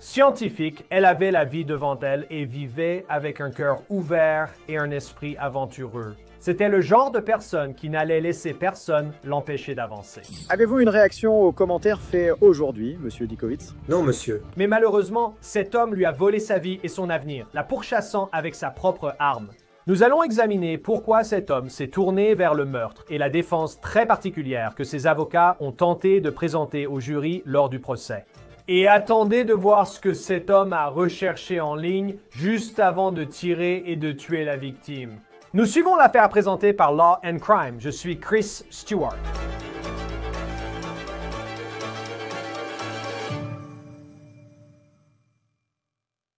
Scientifique, elle avait la vie devant elle et vivait avec un cœur ouvert et un esprit aventureux. C'était le genre de personne qui n'allait laisser personne l'empêcher d'avancer. Avez-vous une réaction aux commentaires faits aujourd'hui, monsieur Dickovitz? Non, monsieur. Mais malheureusement, cet homme lui a volé sa vie et son avenir, la pourchassant avec sa propre arme. Nous allons examiner pourquoi cet homme s'est tourné vers le meurtre et la défense très particulière que ses avocats ont tenté de présenter au jury lors du procès. Et attendez de voir ce que cet homme a recherché en ligne juste avant de tirer et de tuer la victime. Nous suivons l'affaire présentée par Law and Crime. Je suis Chris Stewart.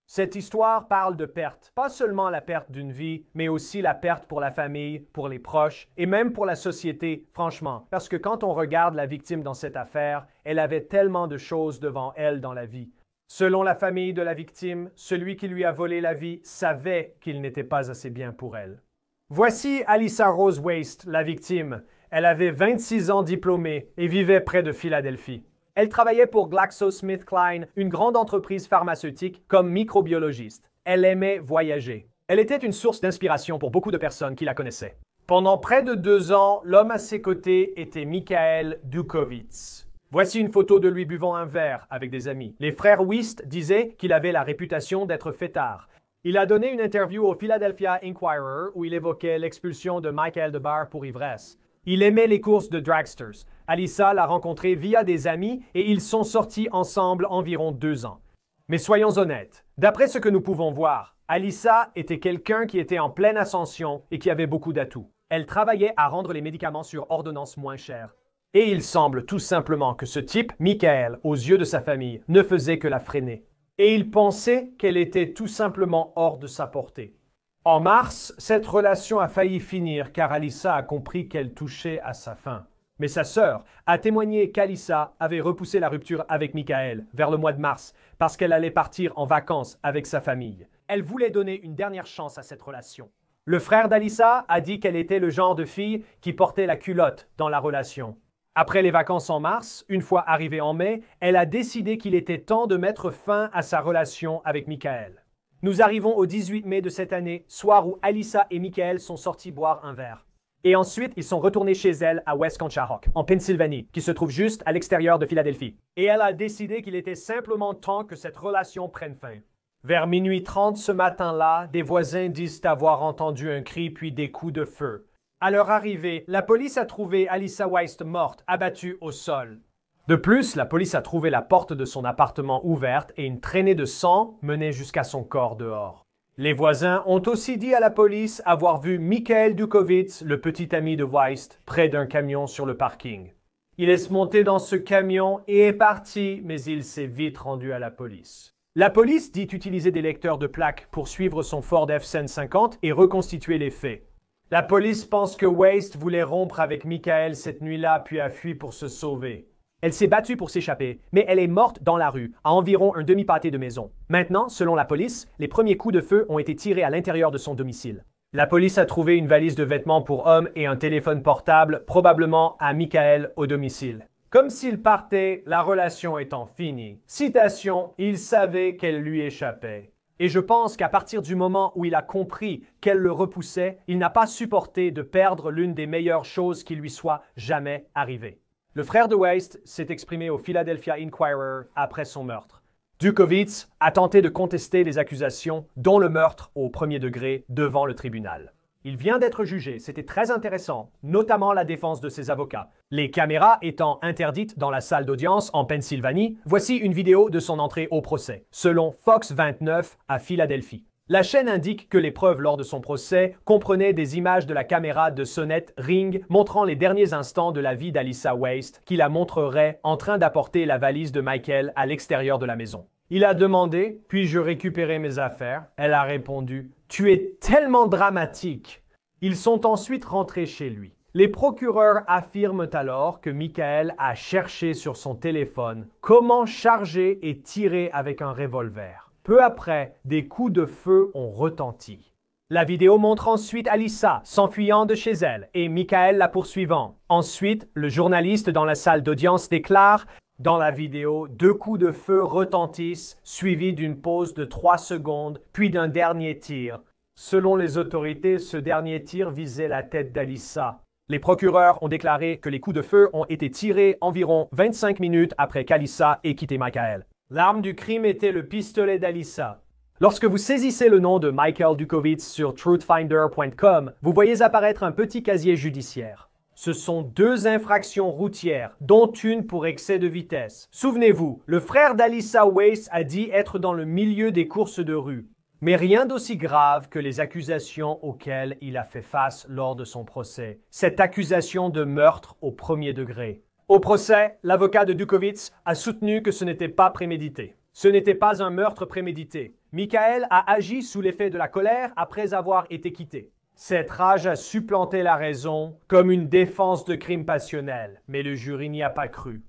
Cette histoire parle de perte, pas seulement la perte d'une vie, mais aussi la perte pour la famille, pour les proches et même pour la société, franchement. Parce que quand on regarde la victime dans cette affaire, elle avait tellement de choses devant elle dans la vie. Selon la famille de la victime, celui qui lui a volé la vie savait qu'il n'était pas assez bien pour elle. Voici Alyssa Rose Waste, la victime. Elle avait 26 ans diplômée et vivait près de Philadelphie. Elle travaillait pour GlaxoSmithKline, une grande entreprise pharmaceutique, comme microbiologiste. Elle aimait voyager. Elle était une source d'inspiration pour beaucoup de personnes qui la connaissaient. Pendant près de 2 ans, l'homme à ses côtés était Mikhail Dukowitz. Voici une photo de lui buvant un verre avec des amis. Les frères Wist disaient qu'il avait la réputation d'être fêtard. Il a donné une interview au Philadelphia Inquirer où il évoquait l'expulsion de Michael DeBar pour ivresse. Il aimait les courses de dragsters. Alyssa l'a rencontré via des amis et ils sont sortis ensemble environ 2 ans. Mais soyons honnêtes, d'après ce que nous pouvons voir, Alyssa était quelqu'un qui était en pleine ascension et qui avait beaucoup d'atouts. Elle travaillait à rendre les médicaments sur ordonnance moins chers. Et il semble tout simplement que ce type, Michael, aux yeux de sa famille, ne faisait que la freiner. Et il pensait qu'elle était tout simplement hors de sa portée. En mars, cette relation a failli finir car Alyssa a compris qu'elle touchait à sa fin. Mais sa sœur a témoigné qu'Alyssa avait repoussé la rupture avec Michael vers le mois de mars parce qu'elle allait partir en vacances avec sa famille. Elle voulait donner une dernière chance à cette relation. Le frère d'Alyssa a dit qu'elle était le genre de fille qui portait la culotte dans la relation. Après les vacances en mars, une fois arrivée en mai, elle a décidé qu'il était temps de mettre fin à sa relation avec Michael. Nous arrivons au 18 mai de cette année, soir où Alyssa et Michael sont sortis boire un verre. Et ensuite, ils sont retournés chez elle à West Conshohock, en Pennsylvanie, qui se trouve juste à l'extérieur de Philadelphie. Et elle a décidé qu'il était simplement temps que cette relation prenne fin. Vers minuit 30 ce matin-là, des voisins disent avoir entendu un cri puis des coups de feu. À leur arrivée, la police a trouvé Alyssa Waste morte, abattue au sol. De plus, la police a trouvé la porte de son appartement ouverte et une traînée de sang menait jusqu'à son corps dehors. Les voisins ont aussi dit à la police avoir vu Mikhail Dukowitz, le petit ami de Waste, près d'un camion sur le parking. Il est monté dans ce camion et est parti, mais il s'est vite rendu à la police. La police dit utiliser des lecteurs de plaques pour suivre son Ford F-150 et reconstituer les faits. La police pense que Waste voulait rompre avec Michael cette nuit-là puis a fui pour se sauver. Elle s'est battue pour s'échapper, mais elle est morte dans la rue, à environ un demi-pâté de maison. Maintenant, selon la police, les premiers coups de feu ont été tirés à l'intérieur de son domicile. La police a trouvé une valise de vêtements pour hommes et un téléphone portable, probablement à Michael au domicile. Comme s'il partait, la relation étant finie. Citation, il savait qu'elle lui échappait. Et je pense qu'à partir du moment où il a compris qu'elle le repoussait, il n'a pas supporté de perdre l'une des meilleures choses qui lui soit jamais arrivée. Le frère de Waste s'est exprimé au Philadelphia Inquirer après son meurtre. Dukowitz a tenté de contester les accusations, dont le meurtre au premier degré, devant le tribunal. Il vient d'être jugé, c'était très intéressant, notamment la défense de ses avocats. Les caméras étant interdites dans la salle d'audience en Pennsylvanie, voici une vidéo de son entrée au procès, selon Fox 29 à Philadelphie. La chaîne indique que les preuves lors de son procès comprenaient des images de la caméra de sonnette Ring montrant les derniers instants de la vie d'Alyssa Waste qui la montrerait en train d'apporter la valise de Michael à l'extérieur de la maison. Il a demandé « Puis-je récupérer mes affaires ?» Elle a répondu « Tu es tellement dramatique !» Ils sont ensuite rentrés chez lui. Les procureurs affirment alors que Michael a cherché sur son téléphone comment charger et tirer avec un revolver. Peu après, des coups de feu ont retenti. La vidéo montre ensuite Alyssa s'enfuyant de chez elle et Michael la poursuivant. Ensuite, le journaliste dans la salle d'audience déclare « Dans la vidéo, 2 coups de feu retentissent, suivis d'une pause de 3 secondes, puis d'un dernier tir. Selon les autorités, ce dernier tir visait la tête d'Alyssa. Les procureurs ont déclaré que les coups de feu ont été tirés environ 25 minutes après qu'Alyssa ait quitté Michael. L'arme du crime était le pistolet d'Alyssa. Lorsque vous saisissez le nom de Michael Dukowitz sur truthfinder.com, vous voyez apparaître un petit casier judiciaire. Ce sont 2 infractions routières, dont une pour excès de vitesse. Souvenez-vous, le frère d'Alyssa Weiss a dit être dans le milieu des courses de rue. Mais rien d'aussi grave que les accusations auxquelles il a fait face lors de son procès. Cette accusation de meurtre au 1er degré. Au procès, l'avocat de Dukowitz a soutenu que ce n'était pas prémédité. Ce n'était pas un meurtre prémédité. Michael a agi sous l'effet de la colère après avoir été quitté. Cette rage a supplanté la raison comme une défense de crime passionnel, mais le jury n'y a pas cru.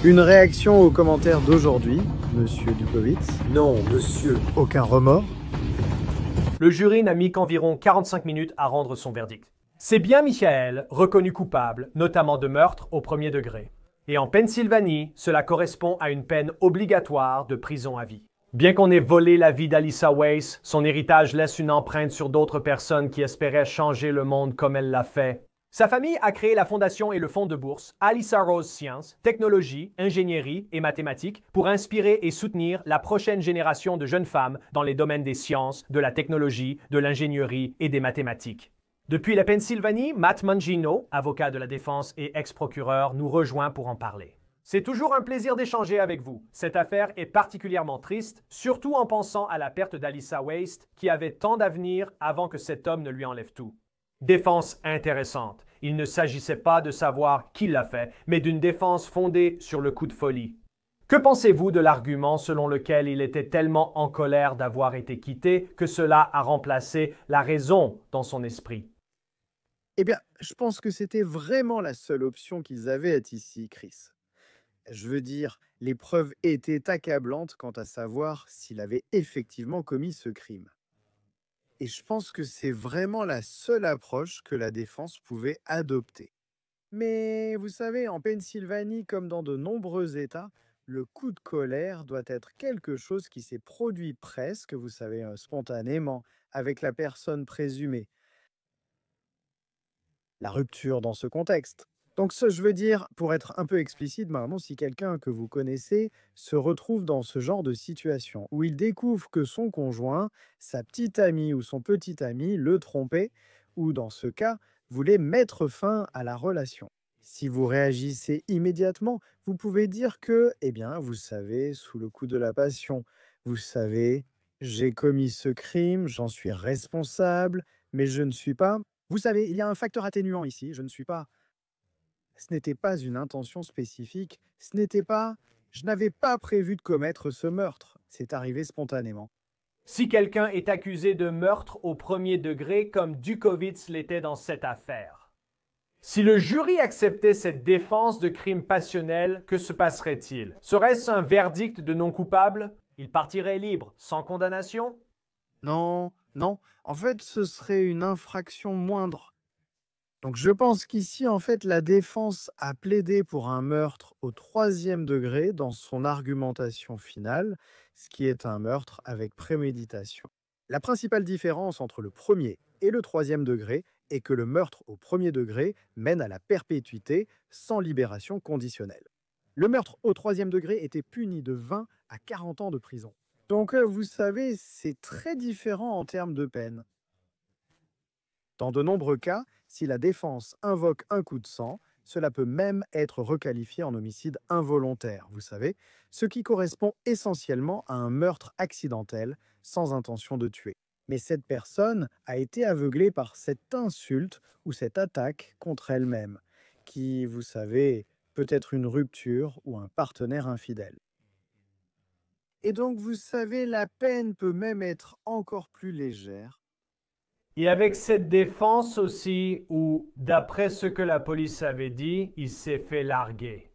Une réaction aux commentaires d'aujourd'hui, monsieur Dukowitz? Non, monsieur. Aucun remords? Le jury n'a mis qu'environ 45 minutes à rendre son verdict. C'est bien Michael, reconnu coupable, notamment de meurtre au 1er degré. Et en Pennsylvanie, cela correspond à une peine obligatoire de prison à vie. Bien qu'on ait volé la vie d'Alyssa Weiss, son héritage laisse une empreinte sur d'autres personnes qui espéraient changer le monde comme elle l'a fait. Sa famille a créé la fondation et le fonds de bourse Alyssa Rose Sciences, Technologie, Ingénierie et Mathématiques pour inspirer et soutenir la prochaine génération de jeunes femmes dans les domaines des sciences, de la technologie, de l'ingénierie et des mathématiques. Depuis la Pennsylvanie, Matt Mangino, avocat de la défense et ex-procureur, nous rejoint pour en parler. C'est toujours un plaisir d'échanger avec vous. Cette affaire est particulièrement triste, surtout en pensant à la perte d'Alyssa Weiss, qui avait tant d'avenir avant que cet homme ne lui enlève tout. Défense intéressante. Il ne s'agissait pas de savoir qui l'a fait, mais d'une défense fondée sur le coup de folie. Que pensez-vous de l'argument selon lequel il était tellement en colère d'avoir été quitté que cela a remplacé la raison dans son esprit? Eh bien, je pense que c'était vraiment la seule option qu'ils avaient ici, Chris. Je veux dire, les preuves étaient accablantes quant à savoir s'il avait effectivement commis ce crime. Et je pense que c'est vraiment la seule approche que la défense pouvait adopter. Mais vous savez, en Pennsylvanie, comme dans de nombreux États, le coup de colère doit être quelque chose qui s'est produit presque, vous savez, spontanément, avec la personne présumée. La rupture dans ce contexte. Donc, je veux dire, pour être un peu explicite, maintenant, si quelqu'un que vous connaissez se retrouve dans ce genre de situation où il découvre que son conjoint, sa petite amie ou son petit ami le trompait, ou dans ce cas, voulait mettre fin à la relation. Si vous réagissez immédiatement, vous pouvez dire que, eh bien, vous savez, sous le coup de la passion, vous savez, j'ai commis ce crime, j'en suis responsable, mais je ne suis pas. Vous savez, il y a un facteur atténuant ici, je ne suis pas. Ce n'était pas une intention spécifique, je n'avais pas prévu de commettre ce meurtre, c'est arrivé spontanément. Si quelqu'un est accusé de meurtre au 1er degré comme Dukowitz l'était dans cette affaire, si le jury acceptait cette défense de crime passionnel, que se passerait-il? Serait-ce un verdict de non coupable? Il partirait libre, sans condamnation? Non, en fait, ce serait une infraction moindre. Donc je pense qu'ici, en fait, la défense a plaidé pour un meurtre au 3e degré dans son argumentation finale, ce qui est un meurtre avec préméditation. La principale différence entre le 1er et le 3e degré est que le meurtre au 1er degré mène à la perpétuité sans libération conditionnelle. Le meurtre au 3e degré était puni de 20 à 40 ans de prison. Donc vous savez, c'est très différent en termes de peine. Dans de nombreux cas, si la défense invoque un coup de sang, cela peut même être requalifié en homicide involontaire, vous savez, ce qui correspond essentiellement à un meurtre accidentel sans intention de tuer. Mais cette personne a été aveuglée par cette insulte ou cette attaque contre elle-même, qui, vous savez, peut être une rupture ou un partenaire infidèle. Et donc, vous savez, la peine peut même être encore plus légère. Et avec cette défense aussi, où, d'après ce que la police avait dit, il s'est fait larguer.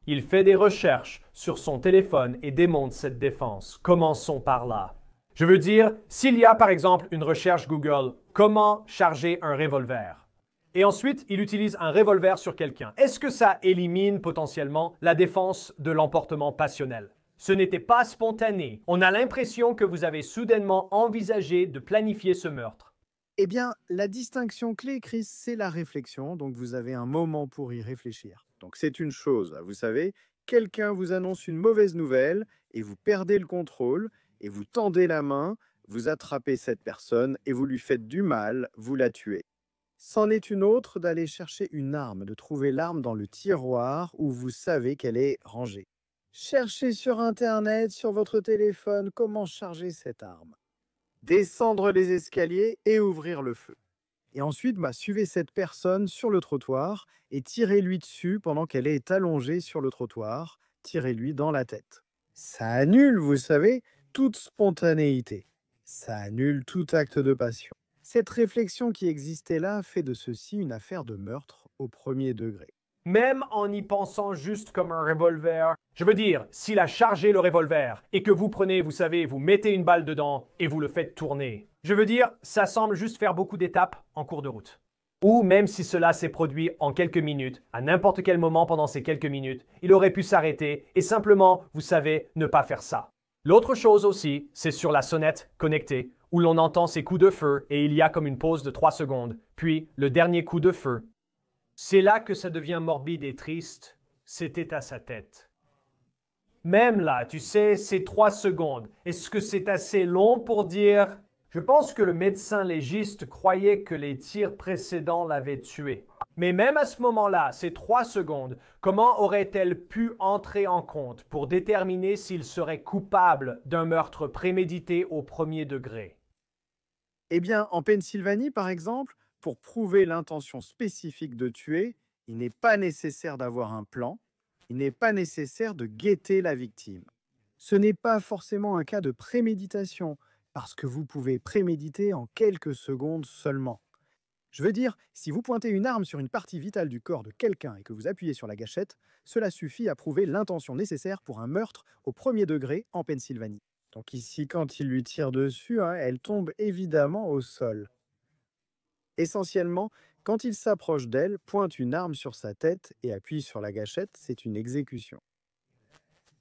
Il fait des recherches sur son téléphone et démonte cette défense. Commençons par là. Je veux dire, s'il y a par exemple une recherche Google « Comment charger un revolver ?» Et ensuite, il utilise un revolver sur quelqu'un. Est-ce que ça élimine potentiellement la défense de l'emportement passionnel? Ce n'était pas spontané. On a l'impression que vous avez soudainement envisagé de planifier ce meurtre. Eh bien, la distinction clé, Chris, c'est la réflexion. Donc, vous avez un moment pour y réfléchir. Donc, c'est une chose, vous savez, quelqu'un vous annonce une mauvaise nouvelle et vous perdez le contrôle et vous tendez la main, vous attrapez cette personne et vous lui faites du mal, vous la tuez. C'en est une autre d'aller chercher une arme, de trouver l'arme dans le tiroir où vous savez qu'elle est rangée. Cherchez sur Internet, sur votre téléphone, comment charger cette arme. Descendre les escaliers et ouvrir le feu. Et ensuite, suivez cette personne sur le trottoir et tirez-lui dessus pendant qu'elle est allongée sur le trottoir. Tirez-lui dans la tête. Ça annule, vous savez, toute spontanéité. Ça annule tout acte de passion. Cette réflexion qui existait là fait de ceci une affaire de meurtre au premier degré. Même en y pensant juste comme un revolver. Je veux dire, s'il a chargé le revolver et que vous prenez, vous savez, vous mettez une balle dedans et vous le faites tourner. Je veux dire, ça semble juste faire beaucoup d'étapes en cours de route. Ou même si cela s'est produit en quelques minutes, à n'importe quel moment pendant ces quelques minutes, il aurait pu s'arrêter et simplement, vous savez, ne pas faire ça. L'autre chose aussi, c'est sur la sonnette connectée, où l'on entend ces coups de feu et il y a comme une pause de 3 secondes, puis le dernier coup de feu. C'est là que ça devient morbide et triste. C'était à sa tête. Même là, tu sais, ces 3 secondes, est-ce que c'est assez long pour dire... Je pense que le médecin légiste croyait que les tirs précédents l'avaient tué. Mais même à ce moment-là, ces 3 secondes, comment auraient-elles pu entrer en compte pour déterminer s'il serait coupable d'un meurtre prémédité au premier degré? Eh bien, en Pennsylvanie, par exemple, pour prouver l'intention spécifique de tuer, il n'est pas nécessaire d'avoir un plan, il n'est pas nécessaire de guetter la victime. Ce n'est pas forcément un cas de préméditation, parce que vous pouvez préméditer en quelques secondes seulement. Je veux dire, si vous pointez une arme sur une partie vitale du corps de quelqu'un et que vous appuyez sur la gâchette, cela suffit à prouver l'intention nécessaire pour un meurtre au premier degré en Pennsylvanie. Donc ici, quand il lui tire dessus, elle tombe évidemment au sol. Essentiellement, quand il s'approche d'elle, pointe une arme sur sa tête et appuie sur la gâchette, c'est une exécution.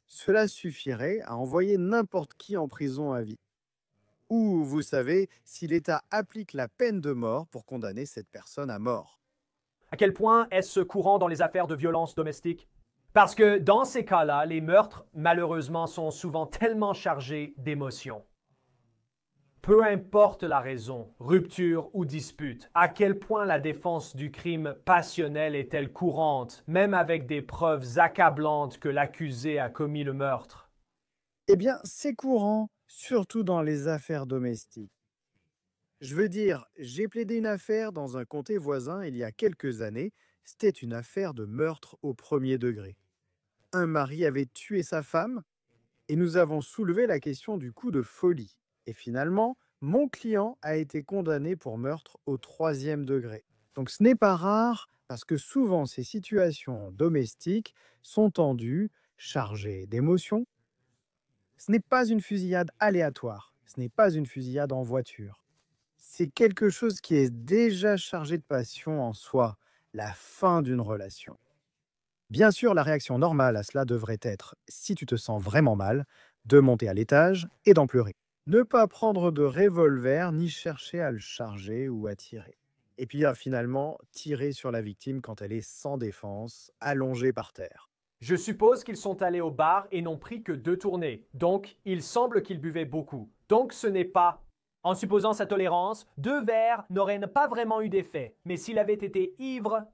Cela suffirait à envoyer n'importe qui en prison à vie. Ou, vous savez, si l'État applique la peine de mort pour condamner cette personne à mort. À quel point est-ce courant dans les affaires de violence domestique? Parce que dans ces cas-là, les meurtres, malheureusement, sont souvent tellement chargés d'émotions. Peu importe la raison, rupture ou dispute, à quel point la défense du crime passionnel est-elle courante, même avec des preuves accablantes que l'accusé a commis le meurtre? Eh bien, c'est courant, surtout dans les affaires domestiques. Je veux dire, j'ai plaidé une affaire dans un comté voisin il y a quelques années. C'était une affaire de meurtre au premier degré. Un mari avait tué sa femme et nous avons soulevé la question du coup de folie. Et finalement, mon client a été condamné pour meurtre au troisième degré. Donc ce n'est pas rare parce que souvent ces situations domestiques sont tendues, chargées d'émotions. Ce n'est pas une fusillade aléatoire, ce n'est pas une fusillade en voiture. C'est quelque chose qui est déjà chargé de passion en soi, la fin d'une relation. Bien sûr, la réaction normale à cela devrait être, si tu te sens vraiment mal, de monter à l'étage et d'en pleurer. Ne pas prendre de revolver ni chercher à le charger ou à tirer. Et puis finalement, tirer sur la victime quand elle est sans défense, allongée par terre. Je suppose qu'ils sont allés au bar et n'ont pris que 2 tournées. Donc, il semble qu'ils buvaient beaucoup. Donc, ce n'est pas... En supposant sa tolérance, 2 verres n'auraient pas vraiment eu d'effet. Mais s'il avait été ivre...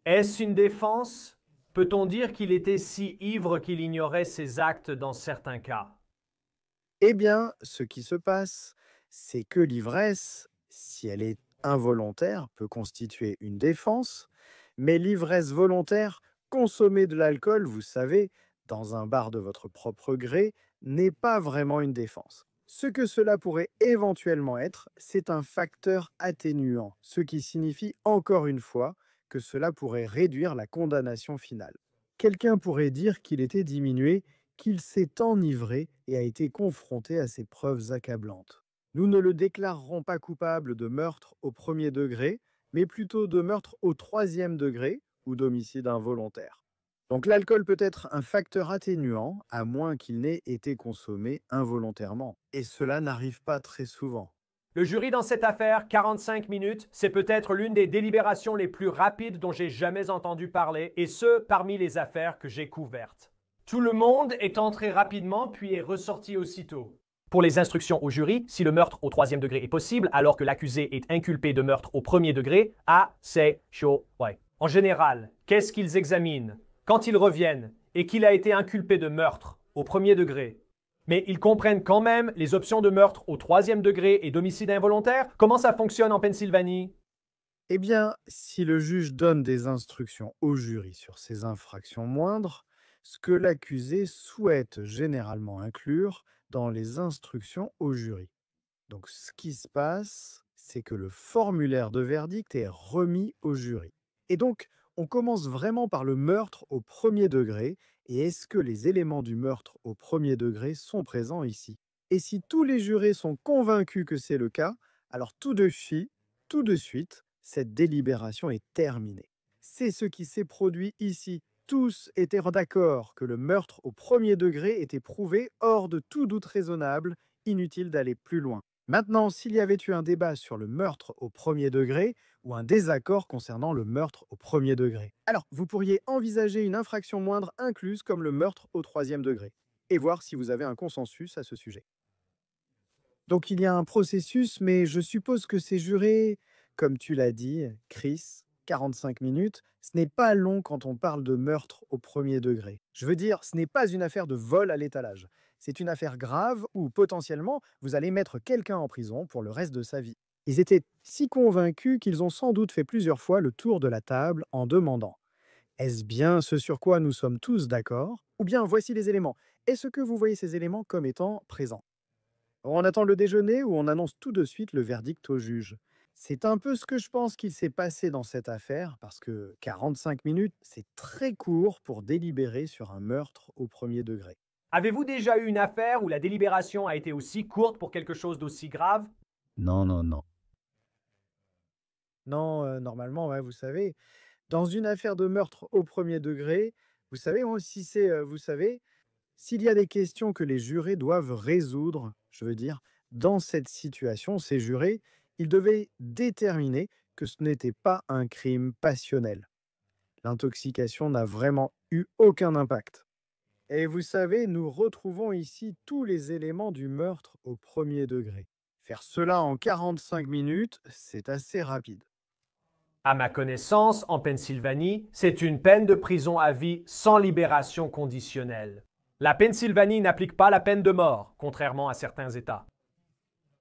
Est-ce une défense? Peut-on dire qu'il était si ivre qu'il ignorait ses actes dans certains cas? Eh bien, ce qui se passe, c'est que l'ivresse, si elle est involontaire, peut constituer une défense, mais l'ivresse volontaire, consommer de l'alcool, vous savez, dans un bar de votre propre gré, n'est pas vraiment une défense. Ce que cela pourrait éventuellement être, c'est un facteur atténuant, ce qui signifie encore une fois que cela pourrait réduire la condamnation finale. Quelqu'un pourrait dire qu'il était diminué, qu'il s'est enivré et a été confronté à ces preuves accablantes. Nous ne le déclarerons pas coupable de meurtre au premier degré, mais plutôt de meurtre au troisième degré ou d'homicide involontaire. Donc l'alcool peut être un facteur atténuant, à moins qu'il n'ait été consommé involontairement. Et cela n'arrive pas très souvent. Le jury dans cette affaire, 45 minutes, c'est peut-être l'une des délibérations les plus rapides dont j'ai jamais entendu parler, et ce, parmi les affaires que j'ai couvertes. Tout le monde est entré rapidement puis est ressorti aussitôt. Pour les instructions au jury, si le meurtre au troisième degré est possible alors que l'accusé est inculpé de meurtre au premier degré, c'est chaud, ouais. En général, qu'est-ce qu'ils examinent quand ils reviennent et qu'il a été inculpé de meurtre au premier degré? Mais ils comprennent quand même les options de meurtre au troisième degré et d'homicide involontaire? Comment ça fonctionne en Pennsylvanie? Eh bien, si le juge donne des instructions au jury sur ces infractions moindres, ce que l'accusé souhaite généralement inclure dans les instructions au jury. Donc, ce qui se passe, c'est que le formulaire de verdict est remis au jury. Et donc, on commence vraiment par le meurtre au premier degré. Et est-ce que les éléments du meurtre au premier degré sont présents ici? Et si tous les jurés sont convaincus que c'est le cas, alors tout de suite, cette délibération est terminée. C'est ce qui s'est produit ici. Tous étaient d'accord que le meurtre au premier degré était prouvé hors de tout doute raisonnable, inutile d'aller plus loin. Maintenant, s'il y avait eu un débat sur le meurtre au premier degré ou un désaccord concernant le meurtre au premier degré, alors vous pourriez envisager une infraction moindre incluse comme le meurtre au troisième degré et voir si vous avez un consensus à ce sujet. Donc il y a un processus, mais je suppose que ces jurés, comme tu l'as dit, Chris, 45 minutes, ce n'est pas long quand on parle de meurtre au premier degré. Je veux dire, ce n'est pas une affaire de vol à l'étalage. C'est une affaire grave où potentiellement vous allez mettre quelqu'un en prison pour le reste de sa vie. Ils étaient si convaincus qu'ils ont sans doute fait plusieurs fois le tour de la table en demandant: est-ce bien ce sur quoi nous sommes tous d'accord? Ou bien voici les éléments. Est-ce que vous voyez ces éléments comme étant présents? On attend le déjeuner ou on annonce tout de suite le verdict au juge? C'est un peu ce que je pense qu'il s'est passé dans cette affaire, parce que 45 minutes, c'est très court pour délibérer sur un meurtre au premier degré. Avez-vous déjà eu une affaire où la délibération a été aussi courte pour quelque chose d'aussi grave? Non, non, non. Non, normalement, ouais, vous savez, dans une affaire de meurtre au premier degré, vous savez, si c'est, vous savez, s'il y a des questions que les jurés doivent résoudre, je veux dire, dans cette situation, ces jurés, ils devaient déterminer que ce n'était pas un crime passionnel. L'intoxication n'a vraiment eu aucun impact. Et vous savez, nous retrouvons ici tous les éléments du meurtre au premier degré. Faire cela en 45 minutes, c'est assez rapide. À ma connaissance, en Pennsylvanie, c'est une peine de prison à vie sans libération conditionnelle. La Pennsylvanie n'applique pas la peine de mort, contrairement à certains États.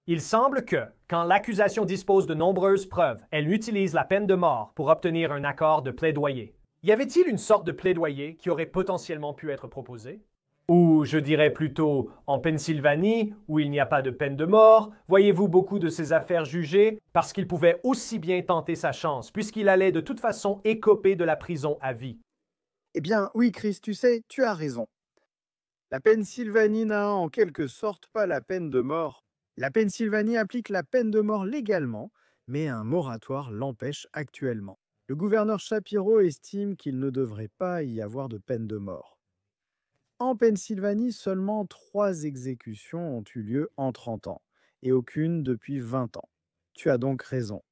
Il semble que, quand l'accusation dispose de nombreuses preuves, elle utilise la peine de mort pour obtenir un accord de plaidoyer. Y avait-il une sorte de plaidoyer qui aurait potentiellement pu être proposé? Ou je dirais plutôt, en Pennsylvanie, où il n'y a pas de peine de mort, voyez-vous beaucoup de ces affaires jugées parce qu'il pouvait aussi bien tenter sa chance, puisqu'il allait de toute façon écoper de la prison à vie. Eh bien, oui, Chris, tu sais, tu as raison. La Pennsylvanie n'a en quelque sorte pas la peine de mort. La Pennsylvanie applique la peine de mort légalement, mais un moratoire l'empêche actuellement. Le gouverneur Shapiro estime qu'il ne devrait pas y avoir de peine de mort. En Pennsylvanie, seulement 3 exécutions ont eu lieu en 30 ans, et aucune depuis 20 ans. Tu as donc raison.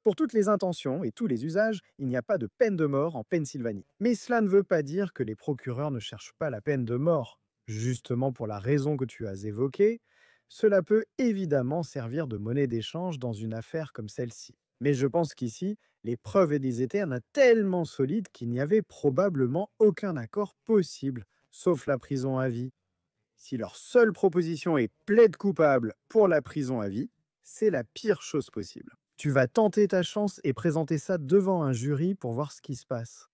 Pour toutes les intentions et tous les usages, il n'y a pas de peine de mort en Pennsylvanie. Mais cela ne veut pas dire que les procureurs ne cherchent pas la peine de mort. Justement pour la raison que tu as évoquée, cela peut évidemment servir de monnaie d'échange dans une affaire comme celle-ci. Mais je pense qu'ici, les preuves étaient tellement solides qu'il n'y avait probablement aucun accord possible, sauf la prison à vie. Si leur seule proposition est plaide coupable pour la prison à vie, c'est la pire chose possible. Tu vas tenter ta chance et présenter ça devant un jury pour voir ce qui se passe.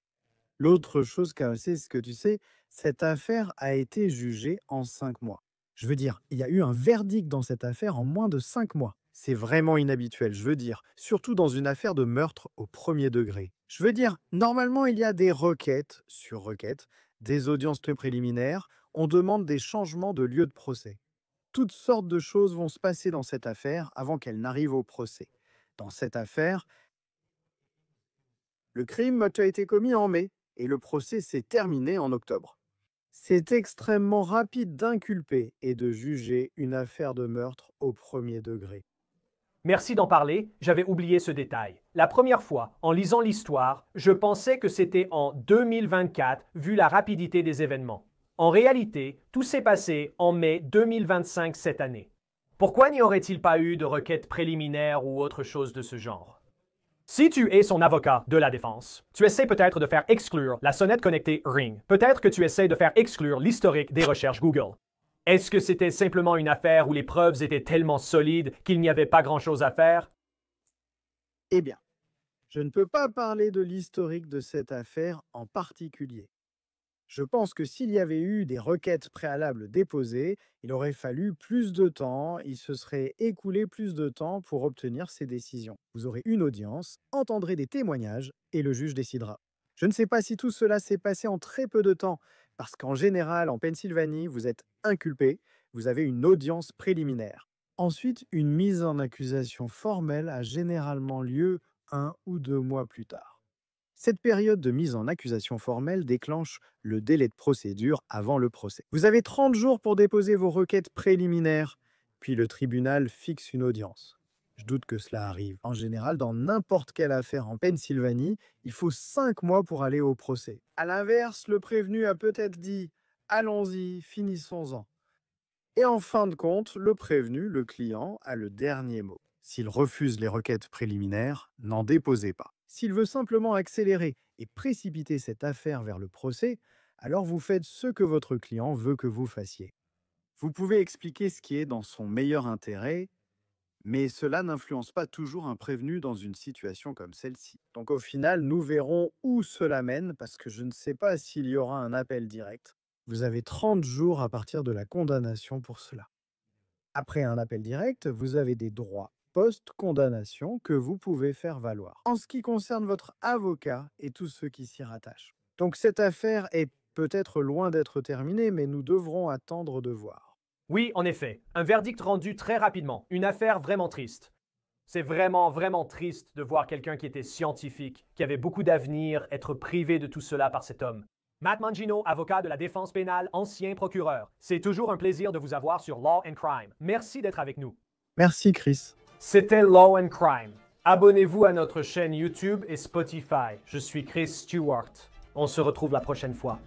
L'autre chose, c'est ce que tu sais, cette affaire a été jugée en 5 mois. Je veux dire, il y a eu un verdict dans cette affaire en moins de 5 mois. C'est vraiment inhabituel, je veux dire, surtout dans une affaire de meurtre au premier degré. Je veux dire, normalement, il y a des requêtes sur requêtes, des audiences préliminaires, on demande des changements de lieu de procès. Toutes sortes de choses vont se passer dans cette affaire avant qu'elle n'arrive au procès. Dans cette affaire, Le crime a été commis en mai et le procès s'est terminé en octobre. C'est extrêmement rapide d'inculper et de juger une affaire de meurtre au premier degré. Merci d'en parler, j'avais oublié ce détail. La première fois, en lisant l'histoire, je pensais que c'était en 2024 vu la rapidité des événements. En réalité, tout s'est passé en mai 2025 cette année. Pourquoi n'y aurait-il pas eu de requête préliminaire ou autre chose de ce genre? Si tu es son avocat de la défense, tu essaies peut-être de faire exclure la sonnette connectée Ring. Peut-être que tu essaies de faire exclure l'historique des recherches Google. Est-ce que c'était simplement une affaire où les preuves étaient tellement solides qu'il n'y avait pas grand-chose à faire? Eh bien, je ne peux pas parler de l'historique de cette affaire en particulier. Je pense que s'il y avait eu des requêtes préalables déposées, il aurait fallu plus de temps, il se serait écoulé plus de temps pour obtenir ces décisions. Vous aurez une audience, entendrez des témoignages et le juge décidera. Je ne sais pas si tout cela s'est passé en très peu de temps, parce qu'en général, en Pennsylvanie, vous êtes inculpé, vous avez une audience préliminaire. Ensuite, une mise en accusation formelle a généralement lieu 1 ou 2 mois plus tard. Cette période de mise en accusation formelle déclenche le délai de procédure avant le procès. Vous avez 30 jours pour déposer vos requêtes préliminaires, puis le tribunal fixe une audience. Je doute que cela arrive. En général, dans n'importe quelle affaire en Pennsylvanie, il faut 5 mois pour aller au procès. À l'inverse, le prévenu a peut-être dit « allons-y, finissons-en ». Et en fin de compte, le prévenu, le client, a le dernier mot. S'il refuse les requêtes préliminaires, n'en déposez pas. S'il veut simplement accélérer et précipiter cette affaire vers le procès, alors vous faites ce que votre client veut que vous fassiez. Vous pouvez expliquer ce qui est dans son meilleur intérêt, mais cela n'influence pas toujours un prévenu dans une situation comme celle-ci. Donc au final, nous verrons où cela mène, parce que je ne sais pas s'il y aura un appel direct. Vous avez 30 jours à partir de la condamnation pour cela. Après un appel direct, vous avez des droits post-condamnation que vous pouvez faire valoir, en ce qui concerne votre avocat et tous ceux qui s'y rattachent. Donc cette affaire est peut-être loin d'être terminée, mais nous devrons attendre de voir. Oui, en effet, un verdict rendu très rapidement, une affaire vraiment triste. C'est vraiment, vraiment triste de voir quelqu'un qui était scientifique, qui avait beaucoup d'avenir, être privé de tout cela par cet homme. Matt Mangino, avocat de la défense pénale, ancien procureur. C'est toujours un plaisir de vous avoir sur Law and Crime. Merci d'être avec nous. Merci Chris. C'était Law and Crime. Abonnez-vous à notre chaîne YouTube et Spotify. Je suis Chris Stewart. On se retrouve la prochaine fois.